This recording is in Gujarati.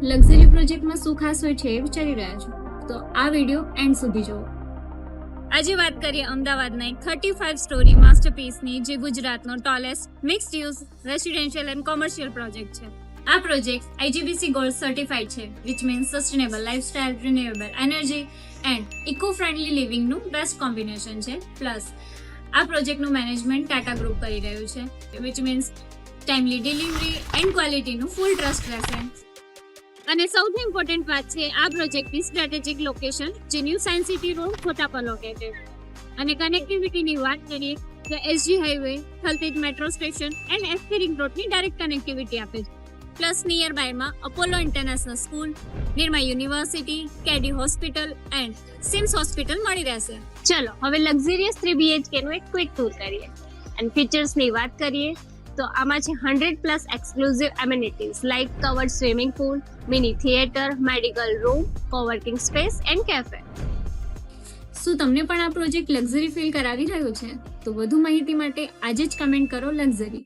લક્ઝરી પ્રોજેક્ટમાં શું ખાસ હોય છે એ વિચારી રહ્યા છો તો આ વિડીયો એન્ડ સુધી જુઓ. આજે વાત કરીએ અમદાવાદના એક 35 સ્ટોરી માસ્ટરપીસની, જે ગુજરાતનો tallest mixed use residential and commercial project છે. આ પ્રોજેક્ટ IGBC ગોલ્ડ સર્ટિફાઈડ છે, which means sustainable lifestyle, renewable energy and eco friendly લિવિંગનું બેસ્ટ કોમ્બિનેશન છે. પ્લસ આ પ્રોજેક્ટનું મેનેજમેન્ટ ટાટા ગ્રુપ કરી રહ્યું છે, which means timely delivery and ક્વોલિટીનું ફૂલ ટ્રસ્ટ રહેશે. અને સૌથી ઇમ્પોર્ટન્ટ વાત છે આ પ્રોજેક્ટની સ્ટ્રેટેજિક લોકેશન, જે ન્યૂ સાયન્સ સિટી રોડ ખોટા પર લોકેટેડ. અને કનેક્ટિવિટીની વાત કરીએ તો SG highway, Thaltej metro station and SP ring રોડની ડાયરેક્ટ કનેક્ટિવિટી આપે છે. પ્લસ નિયર બાયમાં Apollo international school, Nirma university, KD hospital and CIMS hospital મળી રહેશે. ચલો હવે લક્ઝરિયસ 3 BHK નું એક ક્વિક ટૂર કરીએ. એન્ડ ફીચર્સની વાત કરીએ તો આમાં છે 100+ exclusive amenities like covered swimming pool, mini theatre, medical room, coworking space and cafe. શું તમને પણ આ પ્રોજેક્ટ લક્ઝરી ફીલ કરાવી રહ્યો છે? તો વધુ માહિતી માટે આજે જ કમેન્ટ કરો લક્ઝરી.